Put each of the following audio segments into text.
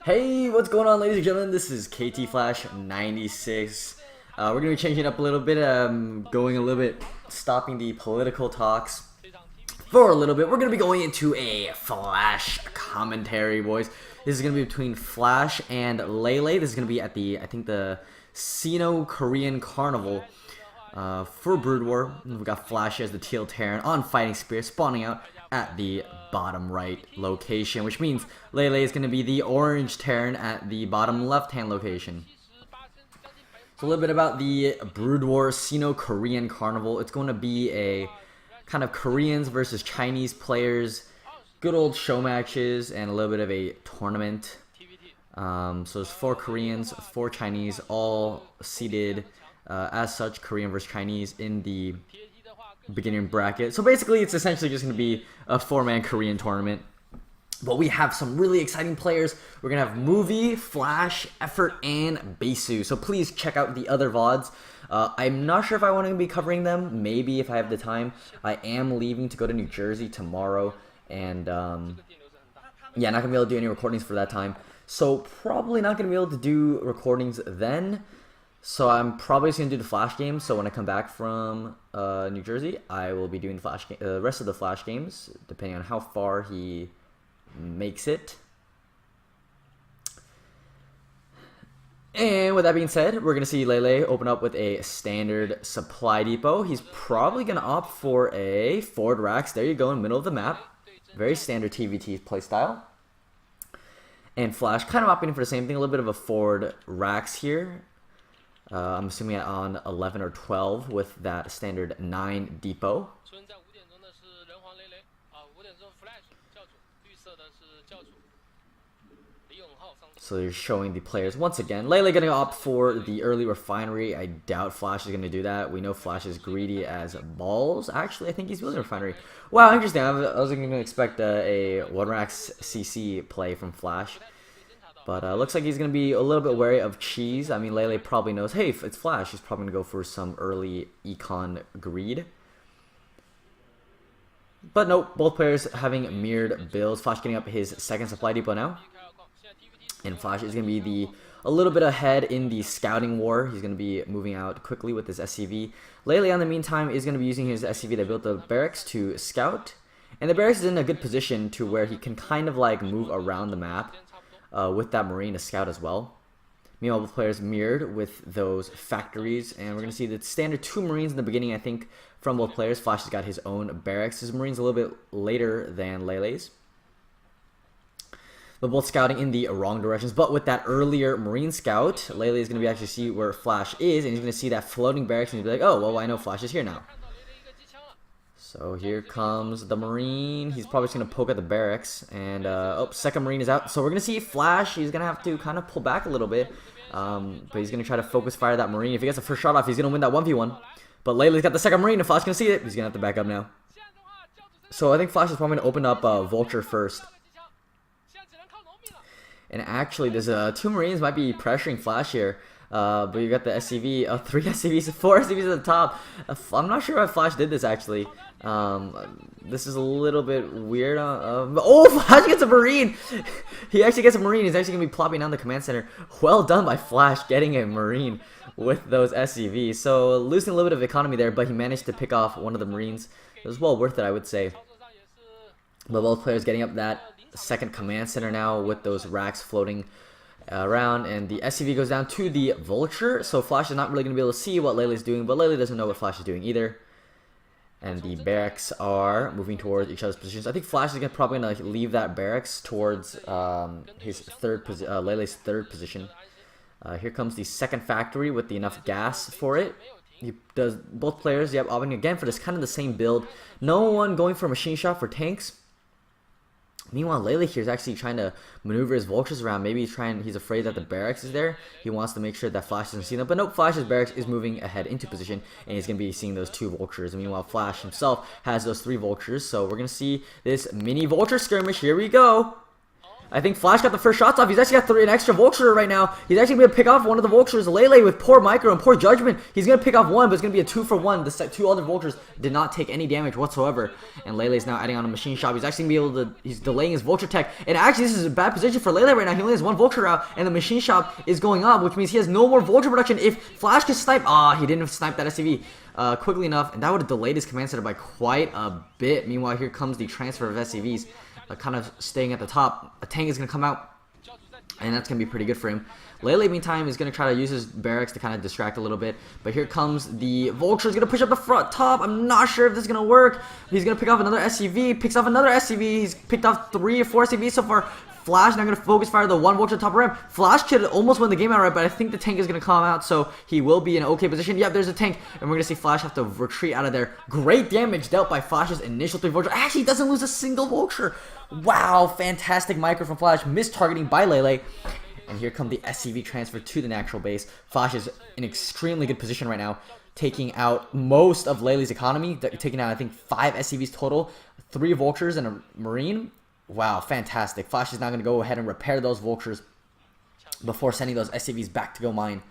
Hey, what's going on, ladies and gentlemen? This is KT Flash 96. We're gonna be changing up a little bit, going a little bit, stopping the political talks for a little bit. We're gonna be going into a FlaSh commentary, boys. This is gonna be between FlaSh and Leilei. This is gonna be at I think the Sino-Korean Carnival for Brood War. We got FlaSh as the Teal Terran on Fighting Spear, spawning out at the bottom right location, which means Leilei is going to be the orange Terran at the bottom left hand location. So a little bit about the Brood War Sino-Korean Carnival. It's going to be a kind of Koreans versus Chinese players, good old show matches, and a little bit of a tournament. So there's 4 Koreans, 4 Chinese, all seated as such, Korean versus Chinese in the beginning bracket. So basically it's essentially just going to be a 4-man Korean tournament. But we have some really exciting players. We're going to have Movie, FlaSh, Effort, and Basu. So please check out the other VODs. I'm not sure if I want to be covering them. Maybe if I have the time. I am leaving to go to New Jersey tomorrow. And yeah, not going to be able to do any recordings for that time. So probably not going to be able to do recordings then. So I'm probably just going to do the FlaSh games. So when I come back from New Jersey, I will be doing the rest of the FlaSh games, depending on how far he makes it. And with that being said, we're going to see Leilei open up with a standard supply depot. He's probably going to opt for a forward racks. There you go, in the middle of the map. Very standard TVT playstyle. And FlaSh kind of opting for the same thing, a little bit of a forward racks here. I'm assuming on 11 or 12 with that standard 9 depot. So you're showing the players once again. Leilei going to opt for the early refinery. I doubt FlaSh is going to do that. We know FlaSh is greedy as balls. Actually, I think he's building a refinery. Wow, interesting. I was going to expect a 1-racks CC play from FlaSh. But looks like he's going to be a little bit wary of cheese. I mean, Leilei probably knows, hey, if it's FlaSh, he's probably going to go for some early econ greed. But nope, both players having mirrored builds. FlaSh getting up his second supply depot now. And FlaSh is going to be a little bit ahead in the scouting war. He's going to be moving out quickly with his SCV. Leilei, in the meantime, is going to be using his SCV that built the barracks to scout. And the barracks is in a good position to where he can kind of like move around the map. With that Marine to scout as well. Meanwhile, both players mirrored with those factories, and we're going to see the standard 2 Marines in the beginning, I think, from both players. FlaSh has got his own barracks. His Marine's a little bit later than Leilei's. But both scouting in the wrong directions. But with that earlier Marine scout, Leilei is going to be actually see where FlaSh is, and he's going to see that floating barracks, and he's going to be like, oh, well, I know FlaSh is here now. So here comes the Marine. He's probably just going to poke at the barracks. And, oh, second Marine is out. So we're going to see FlaSh. He's going to have to kind of pull back a little bit. But he's going to try to focus fire that Marine. If he gets the first shot off, he's going to win that 1v1. But Leilei's got the second Marine, and FlaSh's going to see it. He's going to have to back up now. So I think FlaSh is probably going to open up Vulture first. And actually, there's 2 Marines might be pressuring FlaSh here. But you got the SCV, 3 SCVs, 4 SCVs at the top. I'm not sure why FlaSh did this actually. This is a little bit weird. Oh, FlaSh gets a Marine! He actually gets a Marine. He's actually going to be plopping down the command center. Well done by FlaSh getting a Marine with those SCVs. So losing a little bit of economy there, but he managed to pick off one of the Marines. It was well worth it, I would say. But both players getting up that second command center now with those racks floating around, and the SCV goes down to the Vulture. So FlaSh is not really going to be able to see what Leilei's doing, but Leilei doesn't know what FlaSh is doing either. And the barracks are moving towards each other's positions. I think FlaSh is probably going to leave that barracks towards his Leilei's third position. Here comes the second factory with enough gas for it. He does both players, yep, opting again for this kind of the same build. No one going for a machine shot for tanks. Meanwhile, Leilei here is actually trying to maneuver his vultures around. Maybe he's afraid that the barracks is there. He wants to make sure that FlaSh doesn't see them. But nope, FlaSh's barracks is moving ahead into position, and he's going to be seeing those 2 vultures. And meanwhile, FlaSh himself has those 3 vultures. So we're going to see this mini vulture skirmish. Here we go. I think FlaSh got the first shots off. He's actually got an extra Vulture right now. He's actually going to pick off one of the Vultures. Leilei with poor micro and poor judgment. He's going to pick off one, but it's going to be a 2-for-1. The two other Vultures did not take any damage whatsoever. And Leilei's now adding on a Machine Shop. He's actually going to be able to... He's delaying his Vulture tech. And actually, this is a bad position for Leilei right now. He only has one Vulture out, and the Machine Shop is going up, which means he has no more Vulture production. If FlaSh could snipe... he didn't snipe that SCV quickly enough, and that would have delayed his command center by quite a bit. Meanwhile, here comes the transfer of SCVs. Kind of staying at the top. A tank is going to come out, and that's going to be pretty good for him. Leilei, meantime, is going to try to use his barracks to kind of distract a little bit. But here comes the Vulture. He's going to push up the front top. I'm not sure if this is going to work. He's going to pick off another SCV. Picks off another SCV. He's picked off 3 or 4 SCVs so far. FlaSh now going to focus fire the one Vulture top ramp. FlaSh could almost win the game outright, but I think the tank is going to come out, so he will be in an okay position. Yep, there's a tank, and we're going to see FlaSh have to retreat out of there. Great damage dealt by FlaSh's initial 3 Vulture. Actually, he doesn't lose a single Vulture. Wow, fantastic micro from FlaSh. Missed targeting by Leilei. And here come the SCV transfer to the natural base. FlaSh is in extremely good position right now, taking out most of Leilei's economy. Taking out, I think, 5 SCVs total, 3 Vultures and a Marine. Wow, fantastic. FlaSh is now going to go ahead and repair those Vultures before sending those SCVs back to go mine.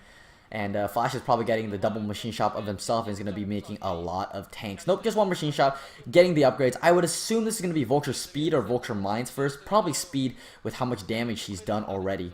And FlaSh is probably getting the double Machine Shop of himself and is going to be making a lot of tanks. Nope, just one Machine Shop, getting the upgrades. I would assume this is going to be Vulture Speed or Vulture Mines first. Probably Speed with how much damage he's done already.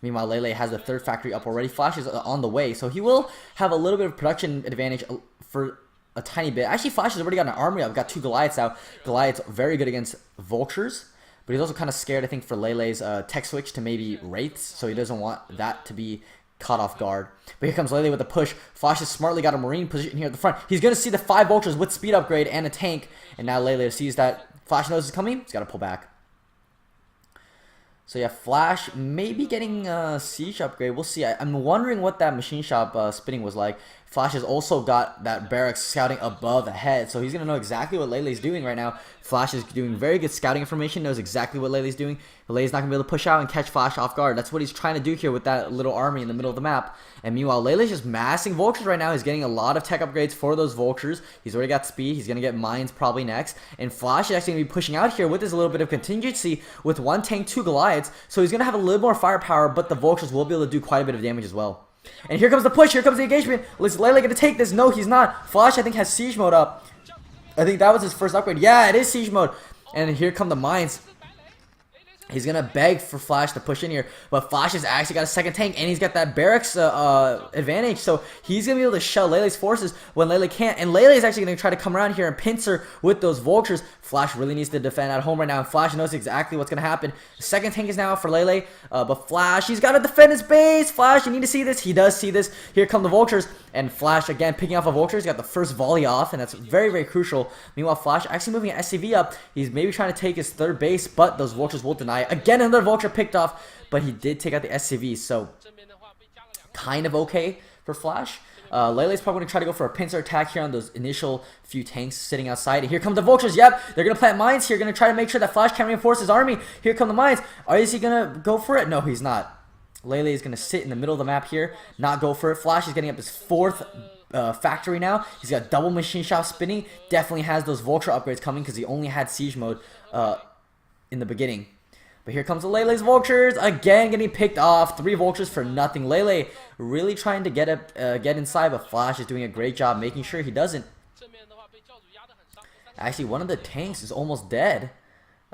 Meanwhile, Leilei has the 3rd factory up already. FlaSh is on the way, so he will have a little bit of production advantage for a tiny bit. Actually, FlaSh has already got an armory up. Got 2 Goliaths out. Goliath's very good against Vultures, but he's also kind of scared, I think, for Leilei's tech switch to maybe Wraiths, so he doesn't want that to be caught off guard. But here comes Leilei with a push. FlaSh has smartly got a Marine position here at the front. He's going to see the 5 Vultures with speed upgrade and a tank, and now Leilei sees that FlaSh knows it's coming. He's got to pull back. So yeah, FlaSh maybe getting a Siege upgrade. We'll see. I'm wondering what that Machine Shop spinning was like. FlaSh has also got that barracks scouting above ahead, so he's going to know exactly what Leilei's doing right now. FlaSh is doing very good scouting information, knows exactly what Leilei's doing. Leilei's not going to be able to push out and catch FlaSh off guard. That's what he's trying to do here with that little army in the middle of the map. And meanwhile, Leilei's just massing Vultures right now. He's getting a lot of tech upgrades for those Vultures. He's already got speed. He's going to get mines probably next. And FlaSh is actually going to be pushing out here with his little bit of contingency with 1 tank, 2 Goliaths. So he's going to have a little more firepower, but the Vultures will be able to do quite a bit of damage as well. And here comes the push. Here comes the engagement. Is Leilei going to take this? No, he's not. FlaSh, I think, has Siege mode up. I think that was his first upgrade. Yeah, it is Siege mode. And here come the mines. He's going to beg for FlaSh to push in here. But FlaSh has actually got a 2nd tank, and he's got that barracks advantage. So he's going to be able to shell Leilei's forces when Leilei can't. And Leilei is actually going to try to come around here and pincer with those Vultures. FlaSh really needs to defend at home right now. And FlaSh knows exactly what's going to happen. The 2nd tank is now out for Leilei. But FlaSh, he's got to defend his base. FlaSh, you need to see this. He does see this. Here come the Vultures. And FlaSh, again, picking off a Vulture. He's got the first volley off, and that's very, very crucial. Meanwhile, FlaSh actually moving an SCV up. He's maybe trying to take his 3rd base, but those Vultures will deny it. Again, another Vulture picked off, but he did take out the SCV, so kind of okay for FlaSh. Leilei's probably going to try to go for a pincer attack here on those initial few tanks sitting outside. And here come the Vultures. Yep, they're going to plant mines here. Going to try to make sure that FlaSh can reinforce his army. Here come the mines. Is he going to go for it? No, he's not. Leilei is going to sit in the middle of the map here, not go for it. FlaSh is getting up his 4th factory now. He's got double Machine Shop spinning. Definitely has those Vulture upgrades coming because he only had Siege mode in the beginning. But here comes the Leilei's Vultures, again getting picked off. 3 Vultures for nothing. Leilei really trying to get inside, but FlaSh is doing a great job making sure he doesn't. Actually, one of the tanks is almost dead.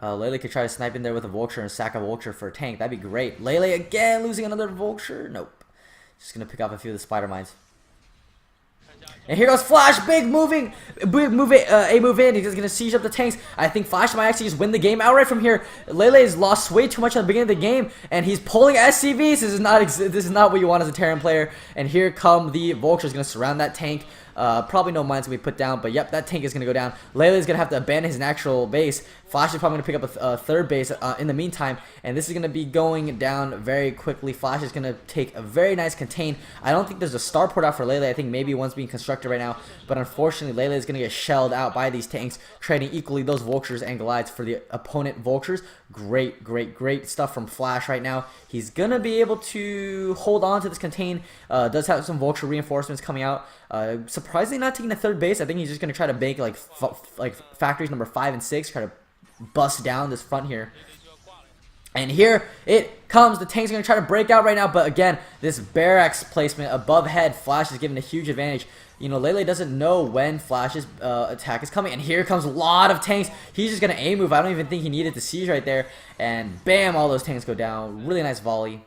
Leilei could try to snipe in there with a Vulture and sack a Vulture for a tank. That'd be great. Leilei again losing another Vulture. Nope. Just going to pick off a few of the Spider Mines. And here goes FlaSh, big move in. He's going to siege up the tanks. I think FlaSh might actually just win the game outright from here. Leilei has lost way too much at the beginning of the game, and he's pulling SCVs. This is not what you want as a Terran player. And here come the Vultures, going to surround that tank. Probably no mines going to be put down, but yep, that tank is going to go down. Leilei is going to have to abandon his natural base. FlaSh is probably going to pick up a 3rd base in the meantime, and this is going to be going down very quickly. FlaSh is going to take a very nice contain. I don't think there's a starport out for Leilei. I think maybe one's being constructed right now, but unfortunately, Leilei is going to get shelled out by these tanks, trading equally those Vultures and Goliaths for the opponent Vultures. Great, great, great stuff from FlaSh right now. He's going to be able to hold on to this contain. Does have some Vulture reinforcements coming out. Surprisingly not taking the 3rd base. I think he's just going to try to make like factories number 5 and 6, try to bust down this front here. And here it comes. The tank's going to try to break out right now. But again, this barracks placement above head, FlaSh is given a huge advantage. You know, Leilei doesn't know when FlaSh's attack is coming. And here comes a lot of tanks. He's just going to A move. I don't even think he needed the siege right there. And bam, all those tanks go down. Really nice volley.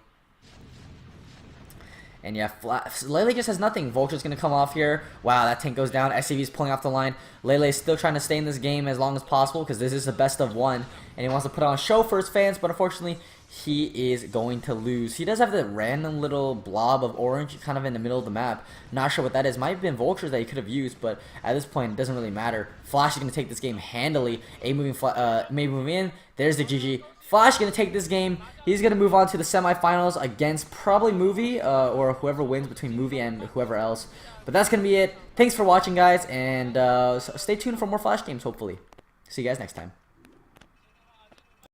And yeah, Leilei just has nothing. Vulture's going to come off here. Wow, that tank goes down. SCV's pulling off the line. Leilei's still trying to stay in this game as long as possible because this is the best of one. And he wants to put on a show for his fans, but unfortunately, he is going to lose. He does have that random little blob of orange kind of in the middle of the map. Not sure what that is. Might have been vultures that he could have used, but at this point, it doesn't really matter. FlaSh is going to take this game handily. Moving in. There's the GG. FlaSh going to take this game. He's going to move on to the semifinals against probably Movie or whoever wins between Movie and whoever else. But that's going to be it. Thanks for watching, guys, and stay tuned for more FlaSh games, hopefully. See you guys next time.